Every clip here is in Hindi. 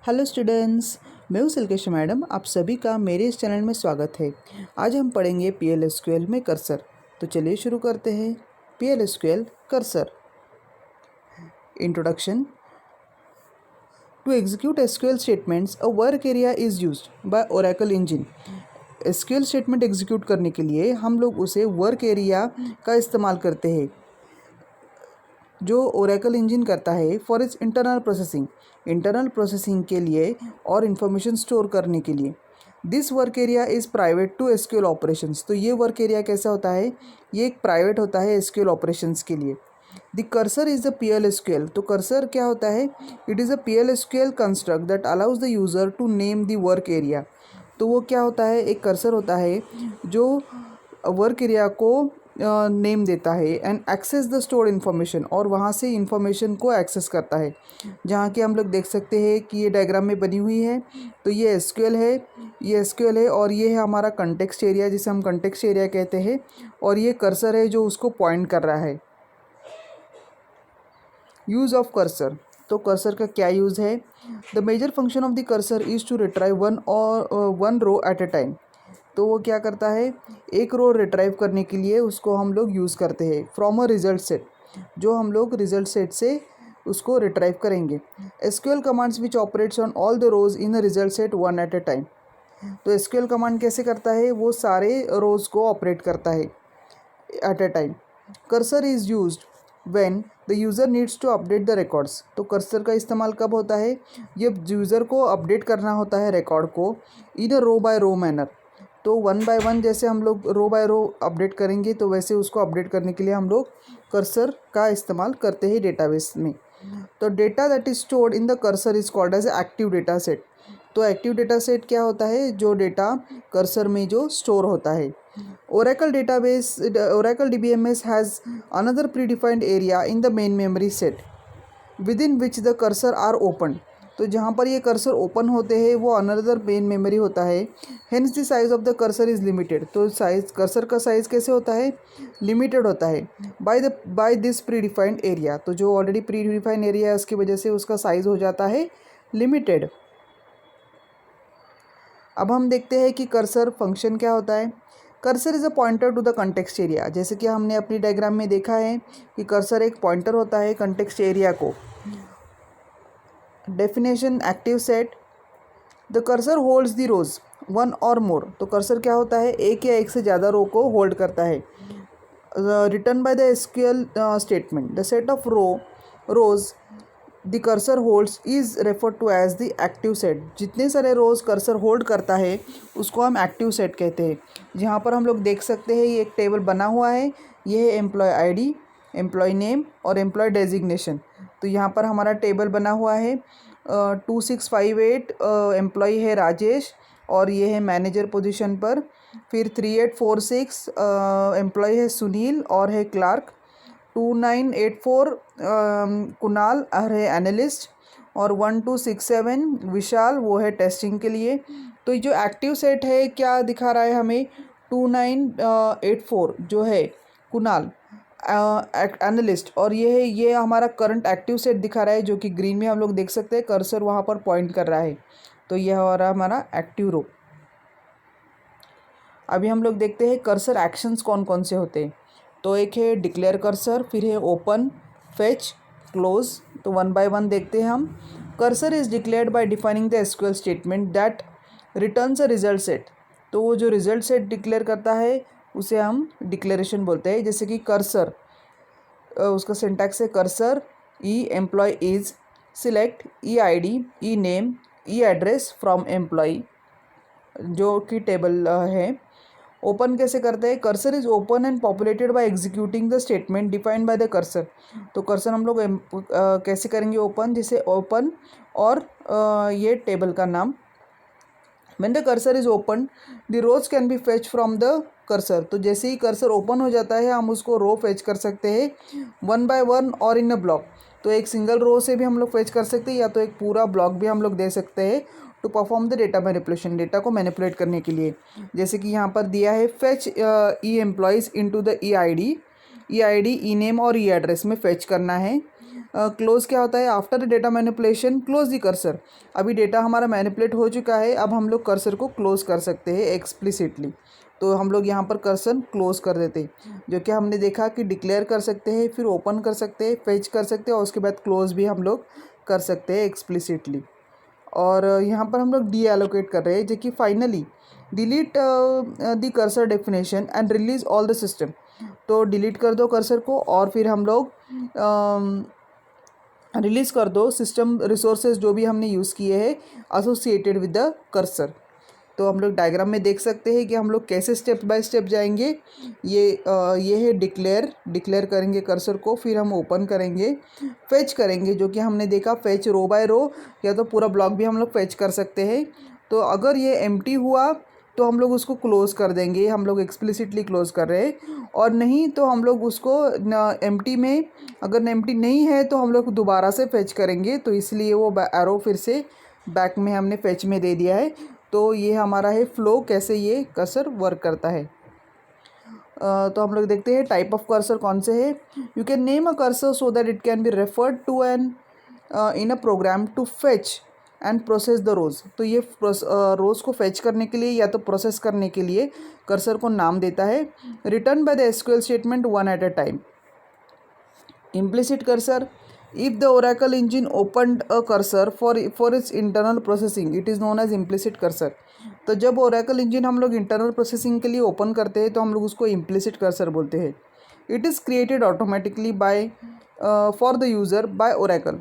हेलो स्टूडेंट्स, मैं हूँ सिल्केश मैडम। आप सभी का मेरे इस चैनल में स्वागत है। आज हम पढ़ेंगे PL/SQL में कर्सर। तो चलिए शुरू करते हैं। PL/SQL cursor. Introduction. To execute SQL statements a work area is used by Oracle engine. SQL statement execute करने के लिए हम लोग उसे वर्क एरिया का इस्तेमाल करते हैं जो ओरेकल इंजन करता है फॉर इट्स इंटरनल प्रोसेसिंग के लिए और इन्फॉर्मेशन स्टोर करने के लिए। This work area is private to SQL operations. तो ये वर्क एरिया कैसा होता है? ये एक प्राइवेट होता है SQL ऑपरेशंस के लिए। The cursor is the PL/SQL। तो कर्सर क्या होता है? It is a PL/SQL construct that allows the user to name the work area. तो वो क्या होता है? एक कर्सर होता है जो वर्क एरिया को नेम देता है and access the stored information, और वहाँ से इन्फॉर्मेशन को एक्सेस करता है। जहाँ कि हम लोग देख सकते हैं कि ये डायग्राम में बनी हुई है। तो ये एसक्यूएल है और ये है हमारा कंटेक्स्ट एरिया जिसे हम कंटेक्स्ट एरिया कहते हैं, और ये कर्सर है जो उसको पॉइंट कर रहा है। Use of cursor. तो कर्सर का क्या यूज़ है? The major function of the cursor is to retrieve one row at a time. तो वो क्या करता है? एक रो रिट्राइव करने के लिए उसको हम लोग यूज़ करते हैं फ्रॉम अ रिजल्ट सेट, जो हम लोग रिजल्ट सेट से उसको रिट्राइव करेंगे। SQL commands which operates on all the rows in a result set one at a time. तो SQL कमांड कैसे करता है? वो सारे रोज को ऑपरेट करता है at a time. Cursor is used when the user needs to update the records. तो कर्सर का इस्तेमाल कब होता है? जब यूज़र को अपडेट करना होता है रिकॉर्ड को इन अ रो बाय रो मैनर। तो वन बाय वन जैसे हम लोग रो बाय रो अपडेट करेंगे, तो वैसे उसको अपडेट करने के लिए हम लोग कर्सर का इस्तेमाल करते हैं डेटाबेस में। तो data that is stored in the cursor is called as active data set. तो एक्टिव डेटा सेट क्या होता है? जो डेटा कर्सर में जो स्टोर होता है। Oracle DBMS has another predefined area in the main memory set within which the cursor are opened। तो जहाँ पर ये कर्सर ओपन होते हैं वो अनदर मेन मेमोरी होता है। Hence the size of the cursor is limited. तो साइज कर्सर का साइज़ कैसे होता है? लिमिटेड होता है बाय दिस प्रीडिफाइंड एरिया। तो जो ऑलरेडी प्रीडिफाइंड एरिया है उसकी वजह से उसका साइज़ हो जाता है लिमिटेड। अब हम देखते हैं कि कर्सर फंक्शन क्या होता है। Cursor is a pointer to the context area. जैसे कि हमने अपनी डायग्राम में देखा है कि कर्सर एक पॉइंटर होता है कंटेक्स्ट एरिया को। Definition active set. The cursor holds the rows one और मोर। तो कर्सर क्या होता है? एक या एक से ज़्यादा रो को होल्ड करता है। Return by the SQL statement the set of rows the cursor holds is refer to as the active set. जितने सारे रोज़ कर्सर होल्ड करता है उसको हम एक्टिव सेट कहते हैं। जहाँ पर हम लोग देख सकते हैं ये एक टेबल बना हुआ है। ये है एम्प्लॉय ID, एम्प्लॉय नेम और एम्प्लॉय डेजिग्नेशन। तो यहाँ पर हमारा टेबल बना हुआ है। 2658 एम्प्लॉय है राजेश, और ये है मैनेजर पोजीशन पर। फिर 3846 एम्प्लॉय है सुनील और है क्लार्क। 2984 कुणाल है एनालिस्ट, और 1267 विशाल वो है टेस्टिंग के लिए। तो ये जो एक्टिव सेट है क्या दिखा रहा है हमें? 2984 जो है कुणाल एनालिस्ट, और ये हमारा करंट एक्टिव सेट दिखा रहा है जो कि ग्रीन में हम लोग देख सकते हैं। कर्सर वहाँ पर पॉइंट कर रहा है। तो यह हो रहा है हमारा एक्टिव रो। अभी हम लोग देखते हैं कर्सर एक्शंस कौन कौन से होते हैं। तो एक है डिक्लेयर कर्सर, फिर है ओपन, फेच, क्लोज। तो वन बाय वन देखते हैं हम। Cursor is declared by defining the SQL statement that returns a result set. तो वो जो रिजल्ट सेट डिक्लेयर करता है उसे हम डिक्लेरेशन बोलते हैं। जैसे कि कर्सर, उसका सिंटैक्स है cursor E employ is select EID, E name, E address from employ, जो कि टेबल है। ओपन कैसे करते हैं? Cursor is open and populated by executing the statement defined by the cursor. तो कर्सर हम लोग कैसे करेंगे ओपन? जैसे ओपन और ये टेबल का नाम। When the cursor is opened, the rows can be fetched from the cursor। तो जैसे ही कर्सर ओपन हो जाता है हम उसको रो फेच कर सकते हैं वन बाय वन और इन अ ब्लॉक। तो एक सिंगल रो से भी हम लोग फेच कर सकते हैं या तो एक पूरा ब्लॉक भी हम लोग दे सकते हैं to perform the data manipulation, data को मैनिपुलेट करने के लिए। जैसे कि यहाँ पर दिया है fetch E employees into the EID, E name और ई एड्रेस में फेच करना है क्लोज क्या होता है, after the data manipulation close the cursor. अभी डेटा हमारा मैनिपुलेट हो चुका है, अब हम लोग कर्सर को क्लोज कर सकते हैं एक्सप्लिसिटली। तो हम लोग यहाँ पर कर्सर क्लोज कर देते हैं, जो कि हमने देखा कि डिक्लेयर कर सकते हैं, फिर ओपन कर सकते हैं, फेच कर सकते हैं और उसके बाद क्लोज भी हम लोग कर सकते हैं एक्सप्लिसिटली। और यहाँ पर हम लोग डी एलोकेट कर रहे हैं, जो कि finally delete the cursor definition and release all the system. तो डिलीट कर दो कर्सर को और फिर हम लोग रिलीज़ कर दो सिस्टम रिसोर्सेज जो भी हमने यूज़ किए हैं एसोसिएटेड विद द कर्सर। तो हम लोग डायग्राम में देख सकते हैं कि हम लोग कैसे स्टेप बाय स्टेप जाएंगे। ये है डिक्लेयर करेंगे कर्सर को, फिर हम ओपन करेंगे, फेच करेंगे, जो कि हमने देखा फेच रो बाय रो, या तो पूरा ब्लॉक भी हम लोग फेच कर सकते हैं। तो अगर ये एम्प्टी हुआ तो हम लोग उसको क्लोज़ कर देंगे, हम लोग एक्सप्लिसिटली क्लोज़ कर रहे हैं। और नहीं तो हम लोग उसको एम्प्टी में, अगर एम्प्टी नहीं है तो हम लोग दोबारा से फेच करेंगे। तो इसलिए वो एरो फिर से बैक में हमने फेच में दे दिया है। तो ये हमारा है फ्लो, कैसे ये कर्सर वर्क करता है। तो हम लोग देखते हैं टाइप ऑफ कर्सर कौन से है। You can name a cursor so that it can be referred to an in a program to fetch and process the rows. तो ये रोज़ को फेच करने के लिए या तो प्रोसेस करने के लिए कर्सर को नाम देता है। Return by the SQL statement one at a time. Implicit cursor, if the Oracle engine opened a cursor for its internal processing, it is known as implicit cursor। तो जब Oracle engine हम लोग इंटरनल प्रोसेसिंग के लिए ओपन करते हैं तो हम लोग उसको implicit cursor बोलते हैं। It is created automatically by for the user by Oracle।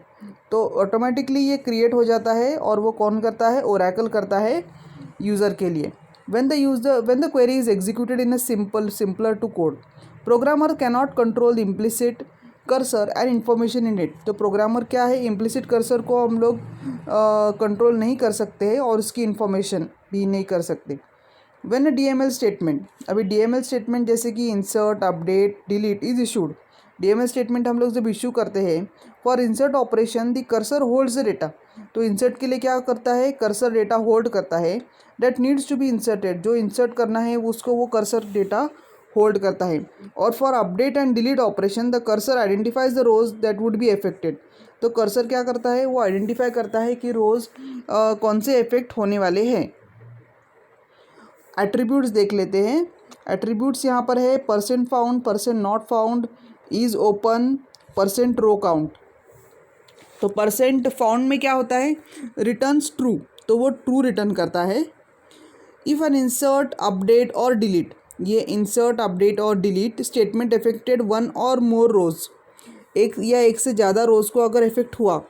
तो ऑटोमेटिकली ये क्रिएट हो जाता है और वो कौन करता है, Oracle करता है यूज़र के लिए। when the query is executed in a simpler to code, programmer cannot control the implicit cursor and information in it. तो प्रोग्रामर क्या है, इम्प्लिसिट कर्सर को हम लोग कंट्रोल नहीं कर सकते हैं और उसकी इन्फॉर्मेशन भी नहीं कर सकते। व्हेन अ डीएमएल स्टेटमेंट, अभी डीएमएल स्टेटमेंट जैसे कि insert, update, delete is issued. DML statement हम लोग जब इशू करते हैं for insert operation the cursor holds the data. तो इंसर्ट के लिए क्या करता है, कर्सर डेटा होल्ड करता है। That needs to be inserted, जो इंसर्ट करना है उसको वो कर्सर डेटा होल्ड करता है। और for update and delete operation the cursor identifies the rows that would be affected. तो कर्सर क्या करता है, वो आइडेंटिफाई करता है कि रोज़ कौन से इफेक्ट होने वाले हैं। एट्रीब्यूट्स देख लेते हैं। एट्रीब्यूट्स यहाँ पर है percent found, percent not found, is open, percent row count. तो परसेंट फाउंड में क्या होता है, रिटर्न्स ट्रू, तो वो ट्रू रिटर्न करता है। इफ़ एन इंसर्ट, अपडेट और डिलीट, ये इंसर्ट, अपडेट और डिलीट स्टेटमेंट अफेक्टेड वन और मोर रोज़, एक या एक से ज़्यादा रोज़ को अगर इफेक्ट हुआ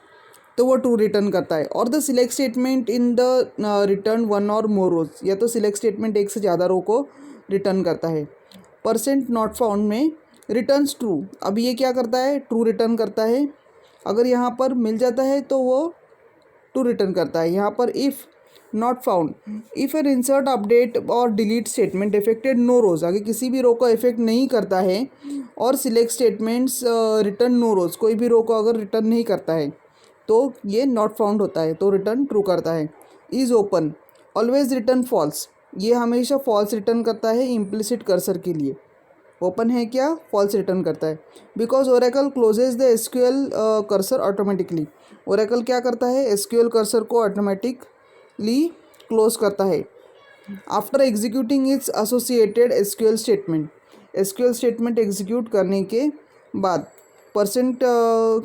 तो वो ट्रू रिटर्न करता है। और the select statement in the return one और मोर रोज़, या तो सिलेक्ट स्टेटमेंट एक से ज़्यादा रो को रिटर्न करता है। परसेंट नॉट फाउंड में रिटर्न्स ट्रू, अब ये क्या करता है, ट्रू रिटर्न करता है। अगर यहाँ पर मिल जाता है तो वो ट्रू रिटर्न करता है। यहाँ पर if not found, if an insert, update और delete statement affected no rows, आगे किसी भी रो को इफेक्ट नहीं करता है। और सिलेक्ट स्टेटमेंट्स रिटर्न नो रोज़, कोई भी रो को अगर रिटर्न नहीं करता है तो ये नॉट फाउंड होता है, तो रिटर्न ट्रू करता है। Is open, always return false, ये हमेशा फॉल्स रिटर्न करता है इम्प्लिसिट कर्सर के लिए। ओपन है क्या, फॉल्स रिटर्न करता है। Because Oracle closes the SQL cursor automatically, Oracle क्या करता है, एसक्यूएल कर्सर को ऑटोमेटिकली क्लोज करता है। After executing its associated SQL statement, SQL statement execute करने के बाद percent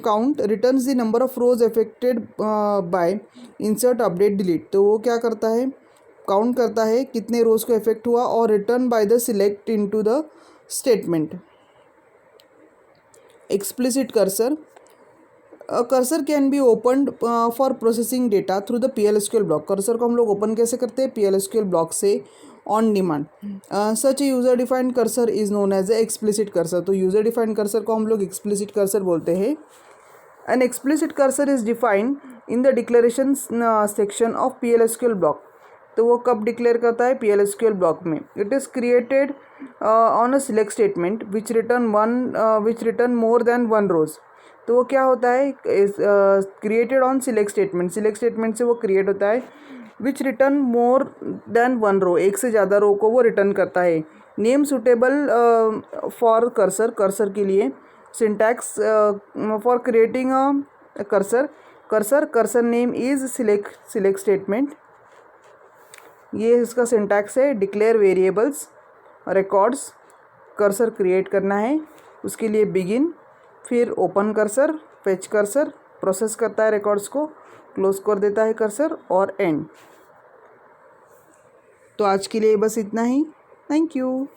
count returns the number of rows affected by insert, update, delete. तो वो क्या करता है, काउंट करता है कितने रोज को इफेक्ट हुआ और return by the select into the statement. Explicit cursor, cursor can be opened for processing data through the PL/SQL block. Cursor को हम लोग ओपन कैसे करते हैं, PL/SQL ब्लॉक से on demand. Such a user defined cursor is known as a explicit cursor. तो यूज़र डिफाइंड कर्सर को हम लोग एक्सप्लिसिट कर्सर बोलते हैं। An explicit cursor is defined in the declaration section of PL/SQL block. तो वो कब डिक्लेयर करता है, PL/SQL ब्लॉक में। It is created on a select statement which return more than one rows. तो वो क्या होता है, created on select statement, select statement से वो क्रिएट होता है। विच return more than one row, एक से ज़्यादा रो को वो रिटर्न करता है। Name suitable for cursor, cursor के लिए syntax for creating a cursor name is select statement, ये इसका सिंटैक्स है। Declare variables records, cursor create करना है उसके लिए बिगिन, फिर open cursor, fetch cursor, process करता है रिकॉर्ड्स को, क्लोज कर देता है कर्सर, और एंड। तो आज के लिए बस इतना ही। Thank you.